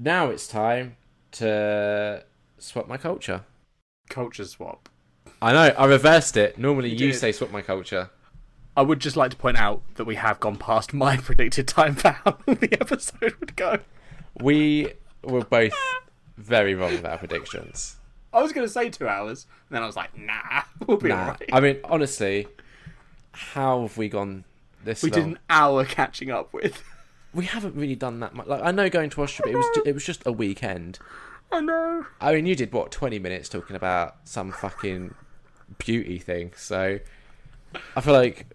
Now it's time to swap my culture. Culture swap. I know, I reversed it. Normally you did. say swap my culture. I would just like to point out that we have gone past my predicted time for how long the episode would go. We were both very wrong with our predictions. I was going to say 2 hours, and then I was like, nah, we'll be alright. I mean, honestly, how have we gone this We long? did an hour catching up with. We haven't really done that much. Like, I know going to Austria, but it was just a weekend. I know. I mean, you did, 20 minutes talking about some fucking beauty thing, so I feel like...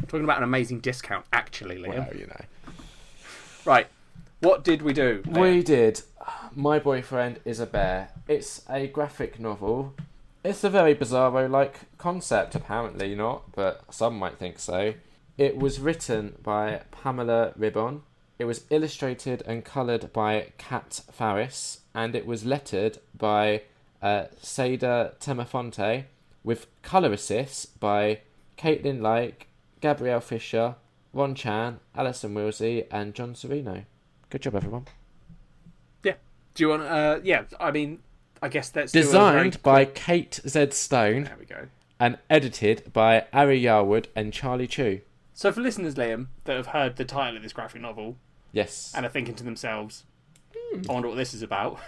Talking about an amazing discount, actually, Liam. Well, you know. Right, what did we do, Liam? We did My Boyfriend is a Bear. It's a graphic novel. It's a very bizarro-like concept, apparently not, but some might think so. It was written by Pamela Ribon. It was illustrated and coloured by Cat Farris, and it was lettered by Seda Temefonte, with colour assists by Caitlin Lake, Gabrielle Fisher, Ron Chan, Alison Wilsey, and John Serino. Good job, everyone. Yeah. Do you want... yeah, I mean, I guess that's... Designed by Kate Z. Stone. There we go. And edited by Ari Yarwood and Charlie Chu. So for listeners, Liam, that have heard the title of this graphic novel... Yes. And are thinking to themselves, I wonder what this is about.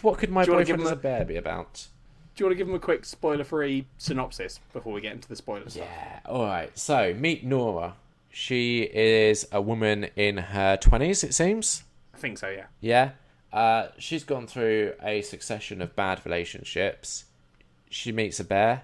What could My Do you wanna give Boyfriend is them a Bear be about? Do you want to give them a quick spoiler-free synopsis before we get into the spoilers? Yeah, alright. So, meet Nora. She is a woman in her 20s, it seems. I think so, yeah. Yeah. She's gone through a succession of bad relationships. She meets a bear.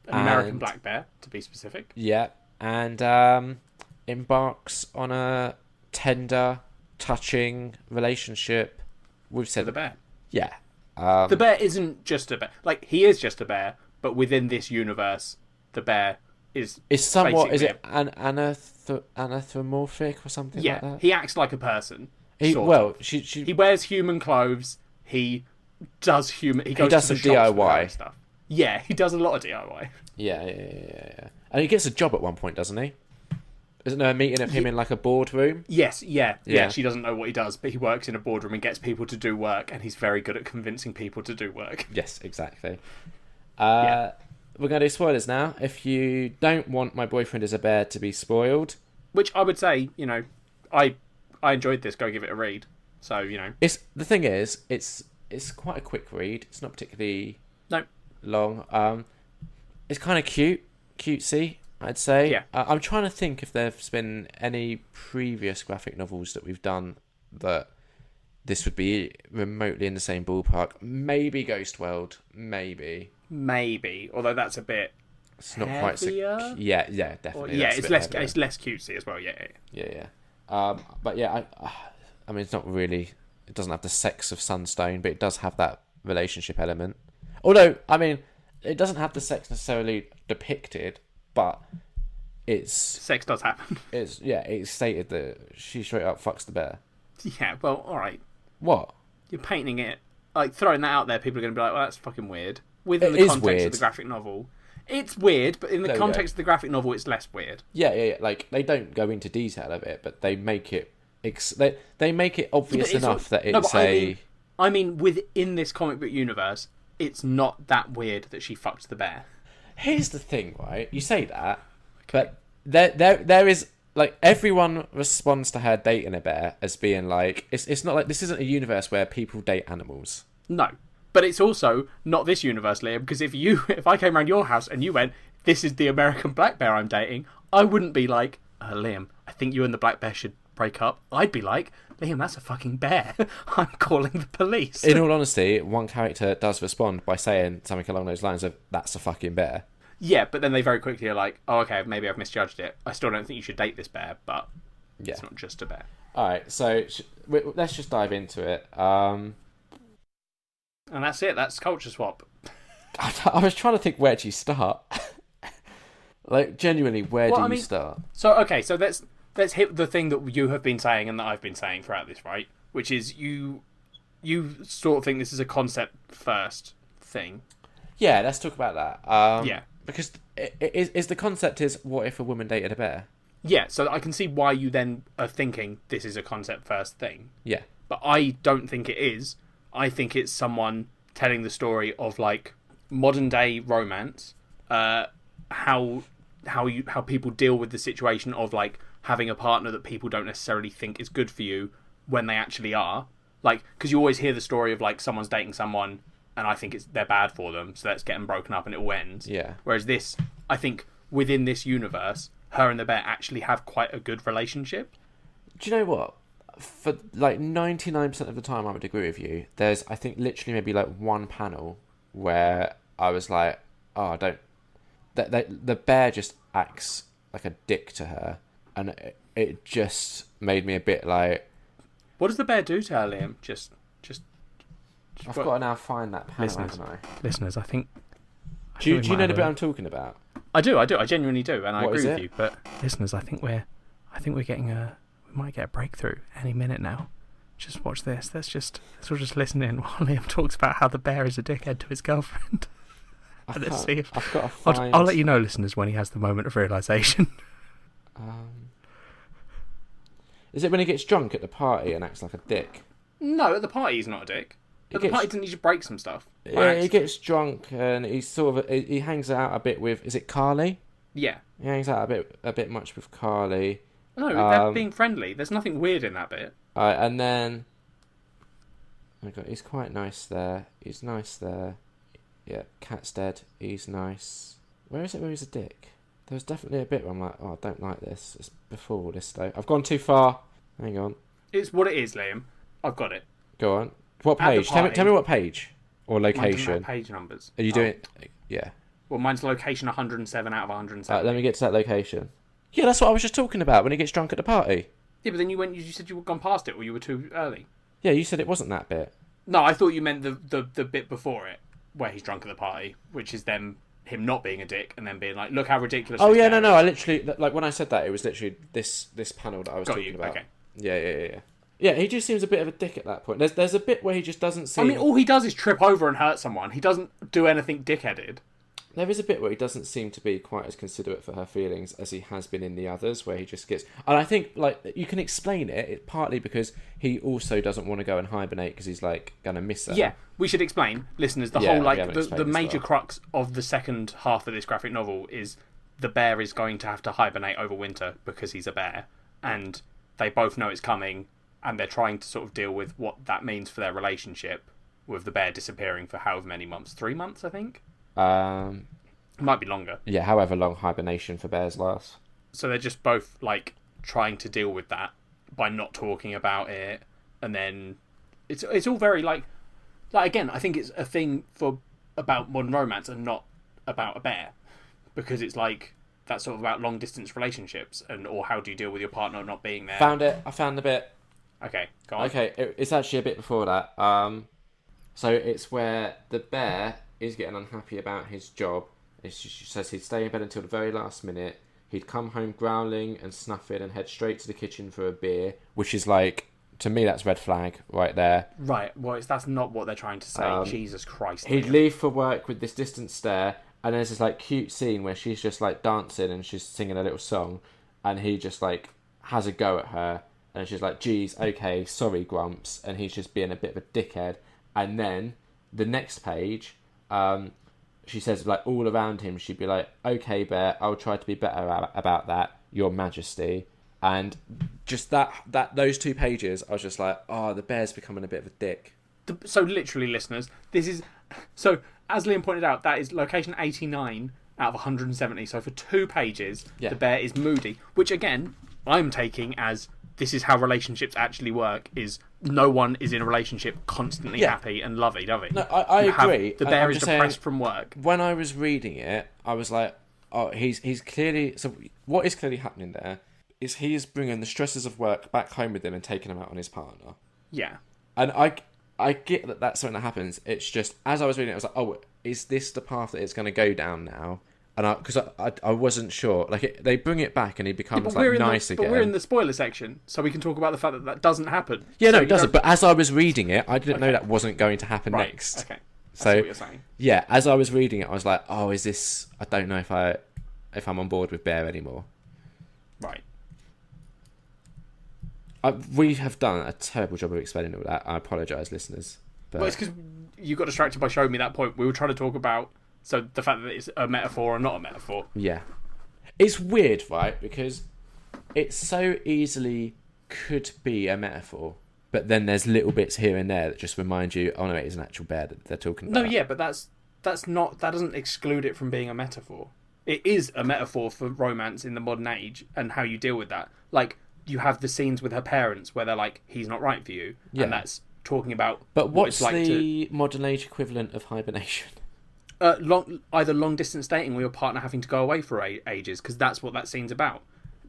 An American black bear, to be specific. Yeah. And embarks on a tender, touching relationship with The bear. Yeah. The bear isn't just a bear. Like, he is just a bear, but within this universe, the bear is... It's somewhat... Is basically it anthropomorphic or something like that? he acts like a person. He wears human clothes. He does human... He goes does to the some shops DIY and stuff. Yeah, he does a lot of DIY. Yeah. And he gets a job at one point, doesn't he? Isn't there a meeting of him in like a boardroom? Yes, yeah. She doesn't know what he does, but he works in a boardroom and gets people to do work, and he's very good at convincing people to do work. Yes, exactly. We're going to do spoilers now. If you don't want My Boyfriend is a Bear to be spoiled... Which I would say, I enjoyed this. Go give it a read. So, The thing is, it's quite a quick read. It's not particularly long. It's kind of cutesy, I'd say. Yeah. I'm trying to think if there's been any previous graphic novels that we've done that this would be remotely in the same ballpark. Maybe Ghost World. Maybe. Although that's a bit... It's not heavier? quite... Yeah, definitely. It's less cutesy as well, yeah. Yeah. But yeah, I mean, it's not really... It doesn't have the sex of Sunstone, but it does have that relationship element. Although, I mean, it doesn't have the sex necessarily depicted, but it's... Sex does happen. It's stated that she straight up fucks the bear. Yeah, well, alright. What? You're painting it... Like, throwing that out there, people are going to be like, well, that's fucking weird. Within the context of the graphic novel... It's weird, but in the context of the graphic novel, it's less weird. Yeah. Like, they don't go into detail of it, but they make it... They make it obvious enough that it's I mean, within this comic book universe, it's not that weird that she fucked the bear. Here's the thing, right? You say that, but there is... Like, everyone responds to her dating a bear as being like... It's not like... This isn't a universe where people date animals. No. But it's also not this universe, Liam, because if I came around your house and you went, this is the American black bear I'm dating, I wouldn't be like, Liam, I think you and the black bear should break up. I'd be like, Liam, that's a fucking bear. I'm calling the police. In all honesty, one character does respond by saying something along those lines of, that's a fucking bear. Yeah, but then they very quickly are like, oh, okay, maybe I've misjudged it. I still don't think you should date this bear, but it's not just a bear. Alright, so let's just dive into it. And that's it. That's Culture Swap. I was trying to think, where do you start? Like, genuinely, where do you start? So, okay, so let's hit the thing that you have been saying and that I've been saying throughout this, right? Which is you sort of think this is a concept first thing. Yeah, let's talk about that. Yeah. Because the concept is, what if a woman dated a bear? Yeah, so I can see why you then are thinking this is a concept first thing. Yeah. but I don't think it is. I think it's someone telling the story of like modern day romance, how people deal with the situation of like having a partner that people don't necessarily think is good for you when they actually are. Like, because you always hear the story of like someone's dating someone and I think they're bad for them, so let's get them broken up and it all ends. Yeah. Whereas this, I think within this universe, her and the bear actually have quite a good relationship. Do you know what? For like 99% of the time, I would agree with you. There's, I think, literally maybe like one panel where I was like, oh, I don't. The bear just acts like a dick to her, and it just made me a bit like. What does the bear do to her, Liam? Just I've got to now find that panel, haven't I? Listeners, I think. Do you know the bit I'm talking about? I do. I genuinely do, and I What agree is with you. But listeners, I think we're getting we might get a breakthrough any minute now. Just watch this. Let's all just listen in while Liam talks about how the bear is a dickhead to his girlfriend. Let's see if I've got to find. I'll let you know, listeners, when he has the moment of realization. Is it when he gets drunk at the party and acts like a dick? No, at the party he's not a dick. At the party, didn't he just break some stuff? Yeah, he gets drunk and he's sort of he hangs out a bit with. Is it Carly? Yeah. He hangs out a bit much with Carly. No, they're being friendly. There's nothing weird in that bit. And then, oh God, he's quite nice there. He's nice there. Yeah, Cat's dead. He's nice. Where is it where he's a dick? There was definitely a bit where I'm like, oh, I don't like this. It's before all this though. I've gone too far. Hang on. It's what it is, Liam. I've got it. Go on. What page? Tell me what page or Mine doesn't location. have page numbers. Are you doing? Yeah. Well, mine's location 107 out of 107. Let me get to that location. Yeah, that's what I was just talking about when he gets drunk at the party. Yeah, but then you said you had gone past it, or you were too early. Yeah, you said it wasn't that bit. No, I thought you meant the bit before it, where he's drunk at the party, which is then him not being a dick and then being like, look how ridiculous. Oh this yeah, bear no. is. I literally like when I said that, it was literally this panel that I was Got talking you. about. Okay. Yeah. Yeah, he just seems a bit of a dick at that point. There's a bit where he just doesn't seem. I mean, all he does is trip over and hurt someone. He doesn't do anything dickheaded. There is a bit where he doesn't seem to be quite as considerate for her feelings as he has been in the others, where he just gets. And I think like you can explain it partly because he also doesn't want to go and hibernate because he's like gonna miss her. Yeah, we should explain, listeners, the Yeah, whole we like haven't the explained this major well. crux of the second half of this graphic novel is the bear is going to have to hibernate over winter because he's a bear, and they both know it's coming, and they're trying to sort of deal with what that means for their relationship, with the bear disappearing for however many months, 3 months, I think. It might be longer. Yeah, however long hibernation for bears lasts. So they're just both like trying to deal with that by not talking about it, and then it's all very like again, I think it's a thing about modern romance and not about a bear, because it's like that's sort of about long distance relationships or how do you deal with your partner not being there. I found the bit. Okay, go on. Okay, it's actually a bit before that. So it's where the bear is getting unhappy about his job. She says he'd stay in bed until the very last minute. He'd come home growling and snuffing and head straight to the kitchen for a beer, which is like, to me, that's red flag right there. Right, well, that's not what they're trying to say. Jesus Christ. He'd Liam. leave for work with this distant stare, and there's this like cute scene where she's just like dancing and she's singing a little song, and he just like has a go at her, and she's like, geez, okay, sorry, Grumps, and he's just being a bit of a dickhead. And then the next page, she says, like, all around him, she'd be like, okay, Bear, I'll try to be better about that, Your Majesty. And just those 2 pages, I was just like, oh, the bear's becoming a bit of a dick. So literally, listeners, this is... So, as Liam pointed out, that is location 89 out of 170. So for 2 pages, Yeah. the bear is moody. Which, again, I'm taking as this is how relationships actually work, is no one is in a relationship constantly happy and lovey-dovey. No, I agree. The bear I'm is just depressed saying, from work. When I was reading it, I was like, oh, he's clearly... So what is clearly happening there is he is bringing the stresses of work back home with him and taking them out on his partner. Yeah. And I get that that's something that happens. It's just, as I was reading it, I was like, oh, is this the path that it's going to go down now? And because I wasn't sure. Like, they bring it back and he becomes nice again. But we're in the spoiler section, so we can talk about the fact that doesn't happen. Yeah, so no, it doesn't. But as I was reading it, I didn't know Okay. that wasn't going to happen Right, next. okay. I So see what you're saying. yeah, as I was reading it, I was like, oh, is this... I don't know if I'm on board with Bear anymore. Right. We have done a terrible job of explaining all that. I apologise, listeners. But... Well, it's because you got distracted by showing me that point. We were trying to talk about the fact that it's a metaphor or not a metaphor. Yeah. It's weird, right? Because it so easily could be a metaphor, but then there's little bits here and there that just remind you, oh no, it is an actual bear that they're talking about. No, yeah, but that doesn't exclude it from being a metaphor. It is a metaphor for romance in the modern age and how you deal with that. Like, you have the scenes with her parents where they're like, he's not right for you, and that's talking about. But what's what it's like the modern age equivalent of hibernation? Either long distance dating or your partner having to go away for ages, because that's what that scene's about.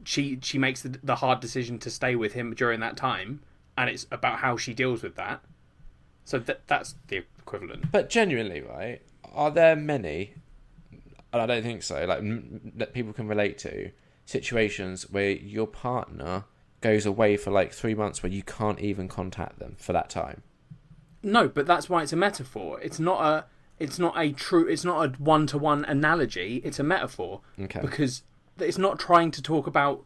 She makes the hard decision to stay with him during that time, and it's about how she deals with that. So that's the equivalent. But genuinely, right? Are there many? And I don't think so. Like that people can relate to situations where your partner goes away for like 3 months where you can't even contact them for that time. No, but that's why it's a metaphor. It's not a one-to-one analogy. It's a metaphor. Okay. Because it's not trying to talk about.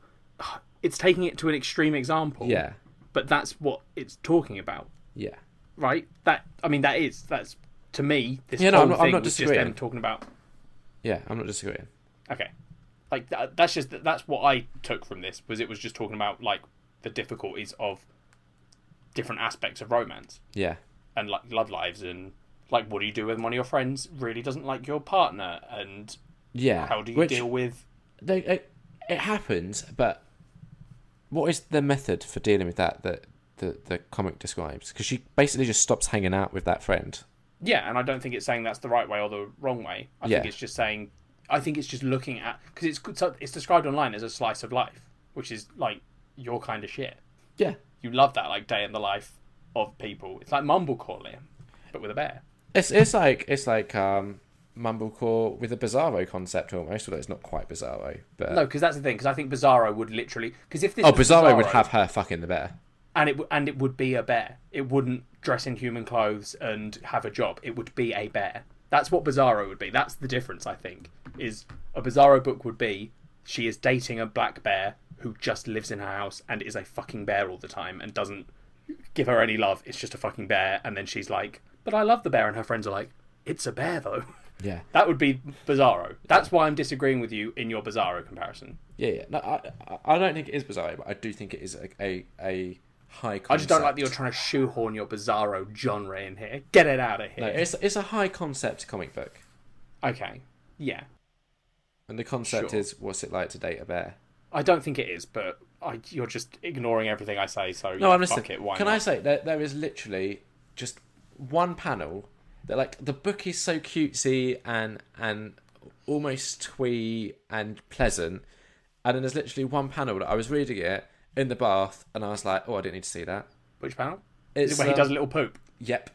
It's taking it to an extreme example. Yeah. But that's what it's talking about. Yeah. Right. That's to me. This I'm not was disagreeing. just them talking about. Yeah, I'm not disagreeing. Okay. Like that's what I took from this, was it was just talking about like the difficulties of different aspects of romance. Yeah. And like love lives, and like what do you do when one of your friends really doesn't like your partner, and how do you deal with it happens, but what is the method for dealing with that the comic describes? Because she basically just stops hanging out with that friend. Yeah, and I don't think it's saying that's the right way or the wrong way. I think it's just saying, I think it's just looking at, because it's described online as a slice of life, which is like your kind of shit. Yeah. You love that, like, day in the life of people. It's like Mumblecore, Liam, but with a bear. It's like Mumblecore with a Bizarro concept almost, although it's not quite Bizarro. But no, because that's the thing. Because I think Bizarro would literally, because if this was Bizarro would have her fucking the bear, and it would be a bear. It wouldn't dress in human clothes and have a job. It would be a bear. That's what Bizarro would be. That's the difference, I think. Is a Bizarro book would be she is dating a black bear who just lives in her house and is a fucking bear all the time and doesn't give her any love. It's just a fucking bear. And then she's like, but I love the bear. And her friends are like, it's a bear though. Yeah. That would be Bizarro. That's why I'm disagreeing with you in your Bizarro comparison. Yeah. No, I don't think it is Bizarro, but I do think it is a high concept. I just don't like that you're trying to shoehorn your Bizarro genre in here. Get it out of here. No, it's a high concept comic book. Okay. Yeah. And the concept is, what's it like to date a bear? I don't think it is, but you're just ignoring everything I say, so no, I'm listening. Fuck it, why Can not? I say, there is literally just one panel that, like, the book is so cutesy and almost twee and pleasant, and then there's literally one panel that I was reading it in the bath, and I was like, oh, I didn't need to see that. Which panel? It's Is it where he does a little poop? Yep.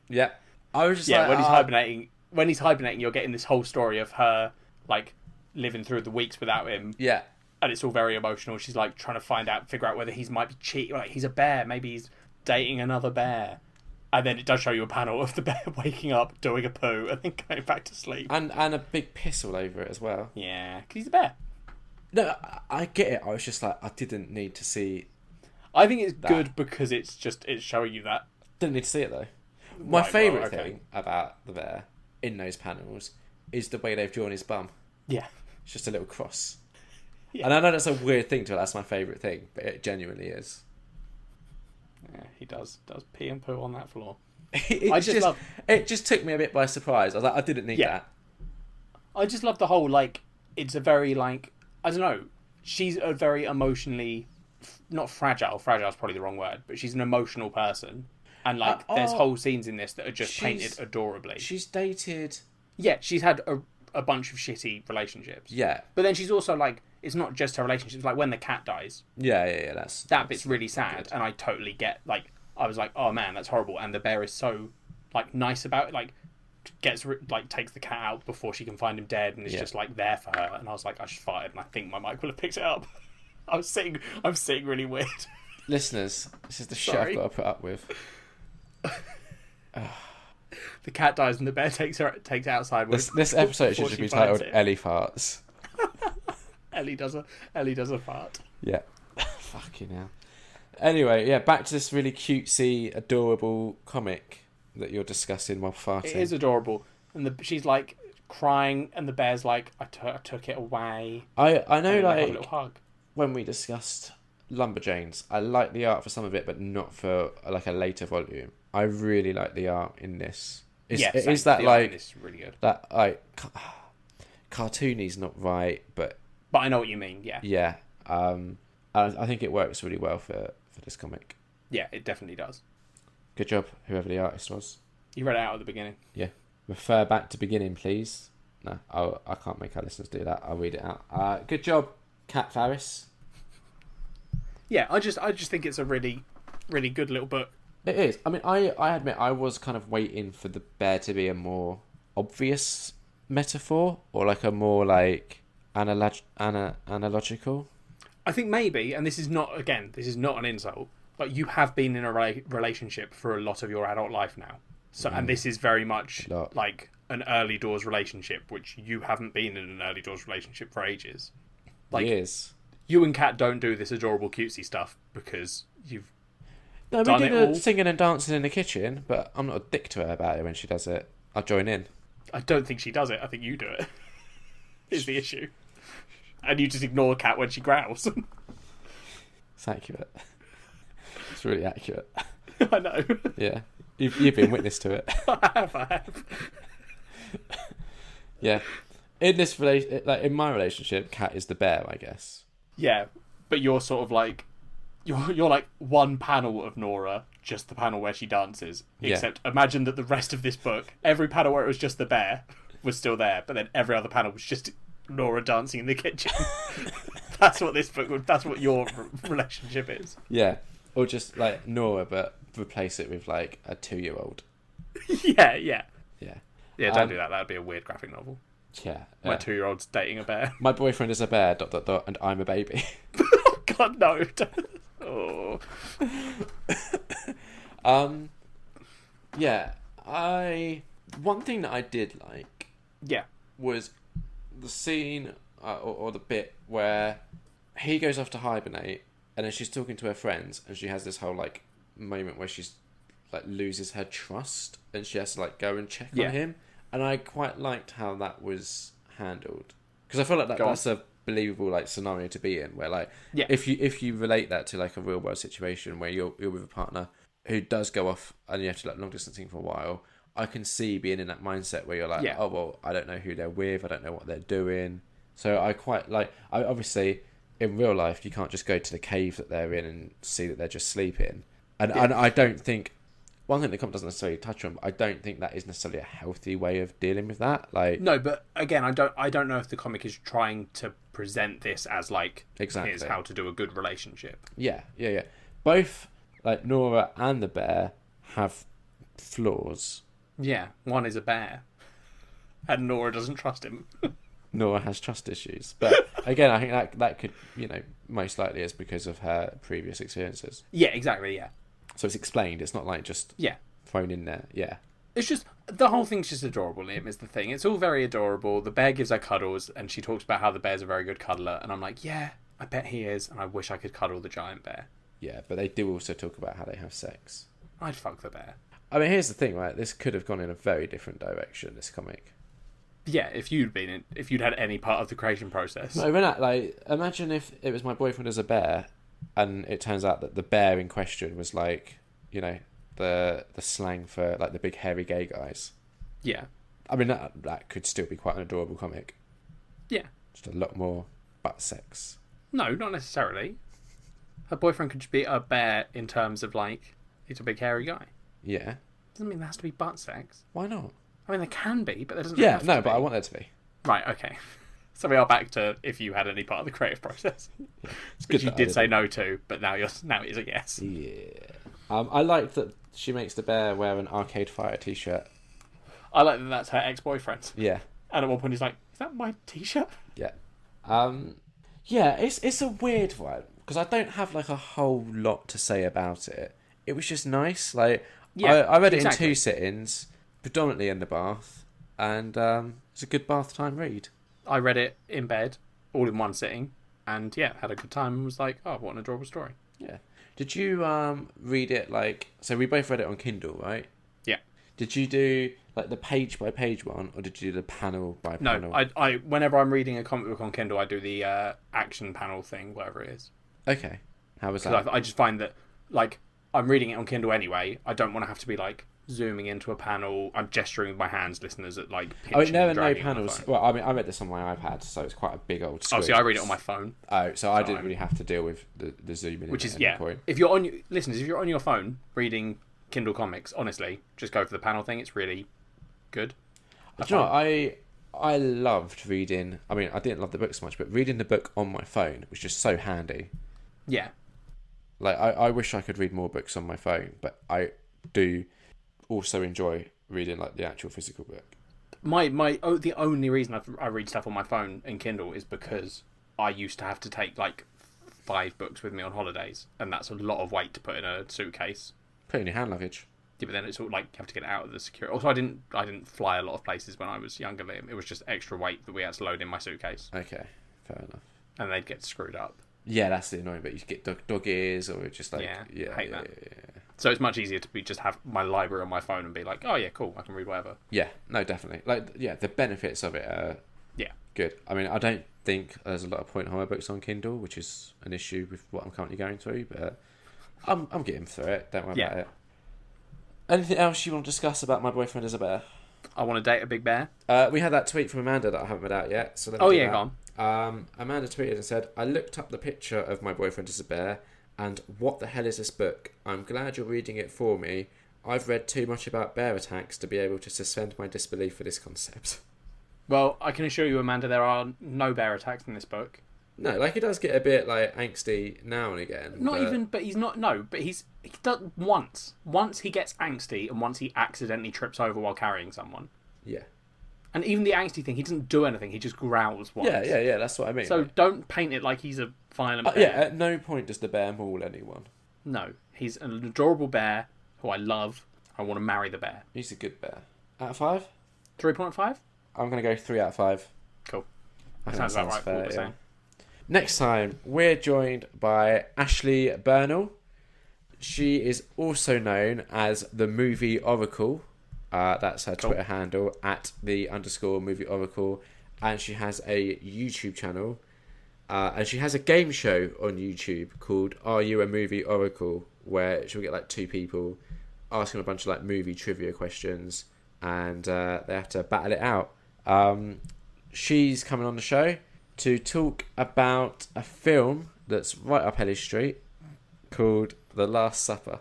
Yep. I was just when he's hibernating. When he's hibernating, you're getting this whole story of her, like, living through the weeks without him. Yeah. And it's all very emotional. She's like trying to figure out whether he might be cheating. Like, he's a bear. Maybe he's dating another bear. And then it does show you a panel of the bear waking up, doing a poo, and then going back to sleep. And a big piss all over it as well. Yeah, because he's a bear. No, I get it. I was just like, I didn't need to see. I think it's good because it's showing you that. Didn't need to see it though. My favourite thing about the bear in those panels is the way they've drawn his bum. Yeah. It's just a little cross. Yeah. And I know that's a weird thing to that's my favourite thing, but it genuinely is. Yeah, he does pee and poo on that floor. It just took me a bit by surprise. I was like, I didn't need that. I just love the whole, like, it's a very, like, I don't know, she's a very emotionally, not fragile is probably the wrong word, but she's an emotional person. And, like, there's whole scenes in this that are just painted adorably. She's dated... Yeah, she's had a bunch of shitty relationships. Yeah. But then she's also, like, it's not just her relationships. Like, when the cat dies. Yeah, That bit's really sad. Good. And I totally get, like, I was like, oh, man, that's horrible. And the bear is so, like, nice about it. Like, takes the cat out before she can find him dead and is just, like, there for her. And I was like, I just farted and I think my mic will have picked it up. I'm sitting really weird. Listeners, this is the shit I've got to put up with. The cat dies and the bear takes it outside. This episode should just be titled Ellie Farts. Ellie does a fart. Yeah. Fucking hell. Anyway, yeah, back to this really cutesy, adorable comic that you're discussing while farting. It is adorable. And she's like crying, and the bear's like, I took it away. I know, And they have a like, little hug. when we discussed Lumberjanes, I like the art for some of it, but not for like a later volume. I really like the art in this. Is that the like art is really good. that like cartoony's not right, but I know what you mean. Yeah. yeah. I think it works really well for this comic. Yeah, it definitely does. Good job, whoever the artist was. You read it out at the beginning. Yeah. Refer back to beginning, please. No, I can't make our listeners do that. I'll read it out. Good job, Cat Farris. Yeah, I just think it's a really, really good little book. It is. I mean, I admit I was kind of waiting for the bear to be a more obvious metaphor, or like a more like analogical. I think maybe, and this is not an insult, but you have been in a relationship for a lot of your adult life now. So, and this is very much like an early doors relationship, which you haven't been in an early doors relationship for ages. Like, Years. You and Kat don't do this adorable cutesy stuff because you've No, we done do it the all. singing and dancing in the kitchen, but I'm not a dick to her about it when she does it. I'll join in. I don't think she does it. I think you do it. Is the issue. And you just ignore Kat when she growls. It's accurate. It's really accurate. I know. Yeah. You've been witness to it. I have. Yeah. In this like in my relationship, Kat is the bear, I guess. Yeah, but you're sort of like you're like one panel of Nora, just the panel where she dances. Yeah. Except imagine that the rest of this book, every panel where it was just the bear was still there, but then every other panel was just Nora dancing in the kitchen. That's what this book would. That's what your relationship is. Yeah. Or just like Nora, but replace it with like a 2-year-old. Yeah. Yeah. Yeah, don't do that. That would be a weird graphic novel. Yeah. My 2-year-old's dating a bear. My boyfriend is a bear. ... And I'm a baby. Oh God, no! Oh. Yeah. One thing that I did like. Yeah. Was the scene or the bit where he goes off to hibernate, and then she's talking to her friends, and she has this whole like moment where she's like loses her trust, and she has to like go and check on him. And I quite liked how that was handled, because I feel like that's a believable like scenario to be in, where like if you relate that to like a real world situation where you're with a partner who does go off and you have to like long distancing for a while, I can see being in that mindset where you're like, oh well, I don't know who they're with, I don't know what they're doing. So I quite like. Obviously, in real life, you can't just go to the cave that they're in and see that they're just sleeping. And I don't think. One thing the comic doesn't necessarily touch on, but I don't think that is necessarily a healthy way of dealing with that. Like, no, but again, I don't know if the comic is trying to present this as like, here's how to do a good relationship. Yeah. Both like Nora and the bear have flaws. Yeah, one is a bear, and Nora doesn't trust him. Nora has trust issues, but again, I think that could, most likely is because of her previous experiences. Yeah, exactly. Yeah. So it's explained. It's not like just thrown in there. Yeah. It's just the whole thing's just adorable. Liam is the thing. It's all very adorable. The bear gives her cuddles, and she talks about how the bear's a very good cuddler. And I'm like, yeah, I bet he is, and I wish I could cuddle the giant bear. Yeah, but they do also talk about how they have sex. I'd fuck the bear. I mean, here's the thing, right? This could have gone in a very different direction. This comic. Yeah, if you'd had any part of the creation process. No, like, imagine if it was my boyfriend as a bear, and it turns out that the bear in question was like, the slang for like the big hairy gay guys. Yeah. I mean, that could still be quite an adorable comic. Yeah. Just a lot more butt sex. No, not necessarily. Her boyfriend could just be a bear in terms of like, he's a big hairy guy. Yeah. Doesn't mean there has to be butt sex. Why not? I mean, there can be, but there doesn't have to be. Yeah, no, but I want there to be. Right, okay. So we are back to if you had any part of the creative process. It's which you did say no to, but now it is a yes. Yeah. I like that she makes the bear wear an Arcade Fire t-shirt. I like that that's her ex-boyfriend. Yeah. And at one point he's like, is that my t-shirt? Yeah. Yeah, it's a weird one, because I don't have like a whole lot to say about it. It was just nice. Like, I read it in 2 sittings, predominantly in the bath, and it's a good bath time read. I read it in bed, all in one sitting, and had a good time, and was like, oh, what an adorable story. Yeah. Did you read it like... So we both read it on Kindle, right? Yeah. Did you do like the page by page one, or did you do the panel by panel? No, I whenever I'm reading a comic book on Kindle, I do the action panel thing, whatever it is. Okay. How was that? Because I just find that, like, I'm reading it on Kindle anyway. I don't want to have to be, like, zooming into a panel. I'm gesturing with my hands, listeners, at, like, pinching there are and no dragging on my panels. phone. Well, I mean, I read this on my iPad, so it's quite a big old screen. Oh, see, I read it on my phone. Oh, so I didn't really have to deal with the zooming. Which in is, at yeah. any point. If you're on, listeners, if you're on your phone reading Kindle comics, honestly, just go for the panel thing. It's really good. Do you know what? I loved reading... I mean, I didn't love the book so much, but reading the book on my phone was just so handy. Yeah. Like, I wish I could read more books on my phone, but I do also enjoy reading, like, the actual physical book. The only reason I read stuff on my phone and Kindle is because I used to have to take, like, 5 books with me on holidays, and that's a lot of weight to put in a suitcase. Put in your hand luggage. Yeah, but then it's all like you have to get it out of the security. Also, I didn't fly a lot of places when I was younger, Liam. It was just extra weight that we had to load in my suitcase. Okay, fair enough. And they'd get screwed up. Yeah, that's the annoying bit. You get dog ears, or just like... Yeah, I hate that. Yeah. So it's much easier to just have my library on my phone and be like, oh yeah, cool, I can read whatever. Yeah, no, definitely. Like, yeah, the benefits of it are good. I mean, I don't think there's a lot of point horror books on Kindle, which is an issue with what I'm currently going through, but I'm getting through it. Don't worry about it. Anything else you want to discuss about My Boyfriend is a Bear? I want to date a big bear. We had that tweet from Amanda that I haven't read out yet. So Go on. Amanda tweeted and said, I looked up the picture of My Boyfriend is a Bear, and what the hell is this book? I'm glad you're reading it for me. I've read too much about bear attacks to be able to suspend my disbelief for this concept. Well, I can assure you, Amanda, there are no bear attacks in this book. No, like, he does get a bit, like, angsty now and again. But he does once. Once he gets angsty, and once he accidentally trips over while carrying someone. Yeah. And even the angsty thing, he doesn't do anything, he just growls once. Yeah, that's what I mean. So don't paint it like he's a violent bear. Yeah, at no point does the bear maul anyone. No, he's an adorable bear who I love. I want to marry the bear. He's a good bear. Out of 5? 3.5? I'm going to go 3 out of 5. Cool. That sounds about right fair, for what we're saying. Next time, we're joined by Ashleigh Burnell. She is also known as the Movie Oracle. That's her Twitter handle, @the_Movie Oracle. And she has a YouTube channel. And she has a game show on YouTube called Are You a Movie Oracle? Where she'll get like 2 people asking a bunch of like movie trivia questions. And they have to battle it out. She's coming on the show to talk about a film that's right up Ellie's street called The Last Supper.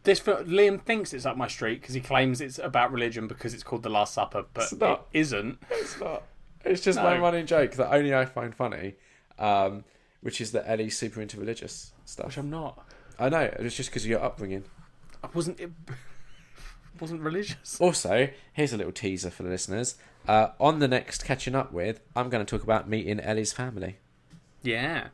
Liam thinks it's up my street because he claims it's about religion because it's called The Last Supper, but it isn't. It's not. It's just my running joke that only I find funny, which is that Ellie's super into religious stuff. Which I'm not. I know, it's just because of your upbringing. It wasn't religious. Also, here's a little teaser for the listeners. On the next Catching Up With, I'm going to talk about meeting Ellie's family. Yeah.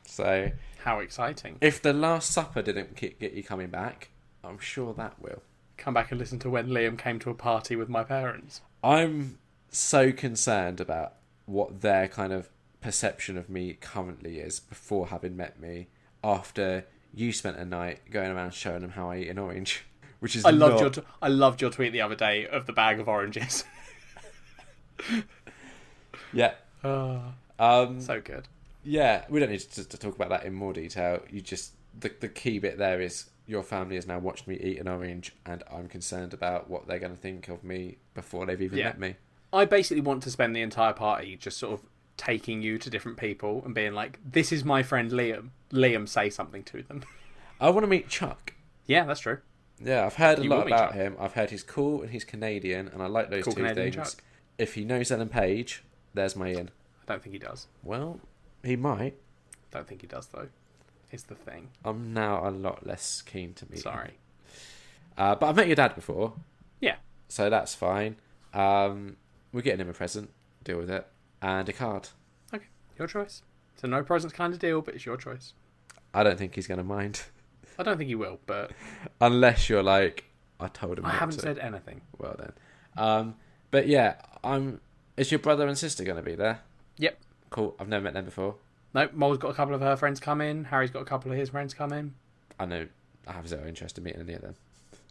So... How exciting. If The Last Supper didn't get you coming back, I'm sure that will. Come back and listen to when Liam came to a party with my parents. I'm so concerned about what their kind of perception of me currently is before having met me, after you spent a night going around showing them how I eat an orange. Which is I loved your tweet the other day of the bag of oranges. Yeah. So good. Yeah, we don't need to talk about that in more detail. You just the key bit there is your family has now watched me eat an orange, and I'm concerned about what they're going to think of me before they've even met me. I basically want to spend the entire party just sort of taking you to different people and being like, "This is my friend Liam. Liam, say something to them." I want to meet Chuck. Yeah, that's true. Yeah, I've heard a lot about him. I've heard he's cool and he's Canadian, and I like those two Canadian things. Chuck. If he knows Ellen Page, there's my in. I don't think he does. Well, he might. Don't think he does, though. It's the thing. I'm now a lot less keen to meet Sorry. him. But I've met your dad before. Yeah. So that's fine. We're getting him a present. Deal with it. And a card. Okay. Your choice. It's a no presents kind of deal, but it's your choice. I don't think he's going to mind. I don't think he will, but... Unless you're like, I told him I not haven't to. said anything. Well then. But yeah, is your brother and sister going to be there? Yep. Cool. I've never met them before. No, Mol's got a couple of her friends come in. Harry's got a couple of his friends come in. I know I have zero interest in meeting any of them.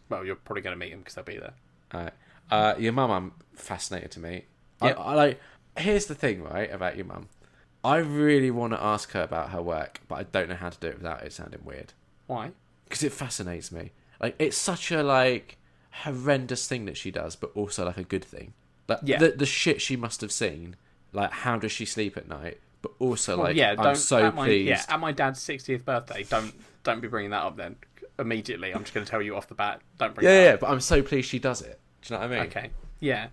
Well, you're probably going to meet them because they'll be there. Alright. Your mum, I'm fascinated to meet. Yep. I like. Here's the thing, right, about your mum. I really want to ask her about her work, but I don't know how to do it without it sounding weird. Why? Because it fascinates me. Like, it's such a, like, horrendous thing that she does, but also, like, a good thing. Like, the shit she must have seen. Like, how does she sleep at night? But also, like, I'm so pleased. At my dad's 60th birthday, don't be bringing that up then. Immediately, I'm just going to tell you off the bat. Don't bring that up. Yeah, but I'm so pleased she does it. Do you know what I mean? Okay. Yeah.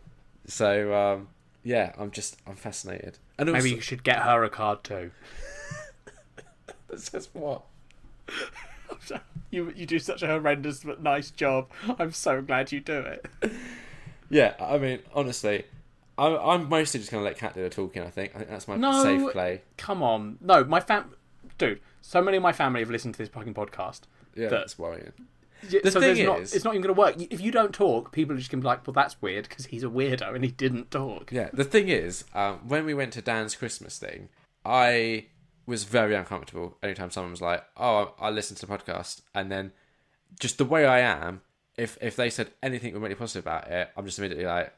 So, I'm fascinated. And also, maybe you should get her a card too. That says what? You do such a horrendous but nice job. I'm so glad you do it. Yeah, I mean, honestly, I'm mostly just going to let Cat do the talking, I think. I think that's my safe play. Come on. No, Dude, so many of my family have listened to this fucking podcast. Yeah, that's worrying. The thing is, it's not even going to work. If you don't talk, people are just going to be like, well, that's weird because he's a weirdo and he didn't talk. Yeah, the thing is, when we went to Dan's Christmas thing, I was very uncomfortable anytime someone was like, oh, I listened to the podcast. And then just the way I am, if they said anything remotely positive about it, I'm just immediately like,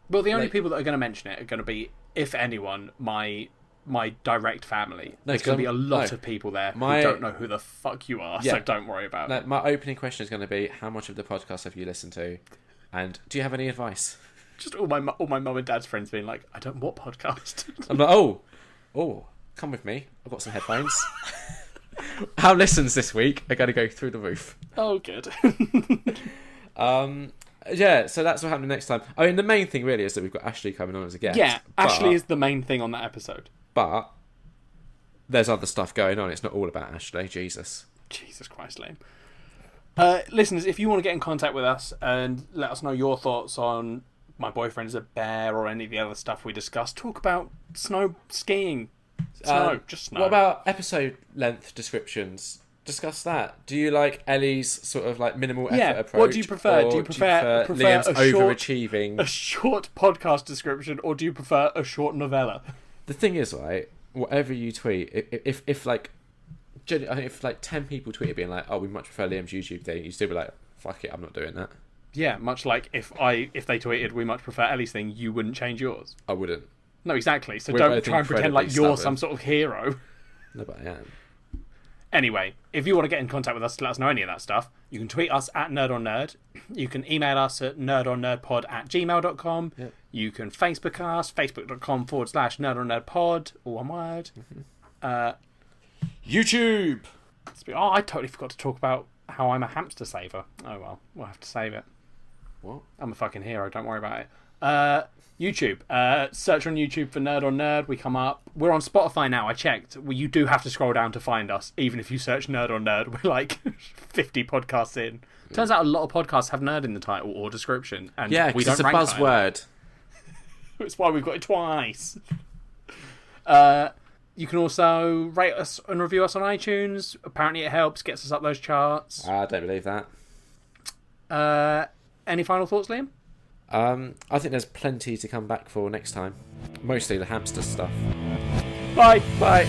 Well, the only people that are going to mention it are going to be, if anyone, my direct family. There's going to be a lot of people there who don't know who the fuck you are, so don't worry about it. My opening question is going to be, how much of the podcast have you listened to? And do you have any advice? Just all my mum and dad's friends being like, I don't what podcast? I'm like, oh, come with me. I've got some headphones. Our listens this week are going to go through the roof. Oh, good. Yeah, so that's what happened next time. I mean, the main thing really is that we've got Ashleigh coming on as a guest. Yeah, Ashleigh is the main thing on that episode. But there's other stuff going on. It's not all about Ashleigh. Jesus Christ, lame. Listeners, if you want to get in contact with us and let us know your thoughts on My Boyfriend is a Bear or any of the other stuff we discussed, talk about snow skiing. Just snow. What about episode length descriptions? Discuss that. Do you like Ellie's sort of like minimal effort approach? What do you prefer? Do you prefer Liam's overachieving? A short podcast description, or do you prefer a short novella? The thing is, right, whatever you tweet, if like 10 people tweeted being like, oh, we much prefer Liam's YouTube thing, you'd still be like, fuck it, I'm not doing that. Yeah, much like if they tweeted we much prefer Ellie's thing, you wouldn't change yours. I wouldn't. No, exactly. So don't try and pretend like you're some sort of hero. No, but I am. Anyway, if you want to get in contact with us to let us know any of that stuff, you can tweet us at NerdOnNerd. You can email us at nerdonnerdpod@gmail.com. Yep. You can Facebook us, facebook.com/nerdonnerdpod, all one word. YouTube! Oh, I totally forgot to talk about how I'm a hamster saver. Oh well, we'll have to save it. What? I'm a fucking hero, don't worry about it. YouTube. Search on YouTube for Nerd on Nerd. We come up. We're on Spotify now. I checked. You do have to scroll down to find us, even if you search Nerd on Nerd. We're like 50 podcasts in. Turns out a lot of podcasts have nerd in the title or description. And we don't it's a rank buzzword. That's why we've got it twice. You can also rate us and review us on iTunes. Apparently it helps, gets us up those charts. I don't believe that. Any final thoughts, Liam? I think there's plenty to come back for next time. Mostly the hamster stuff. Bye. Bye.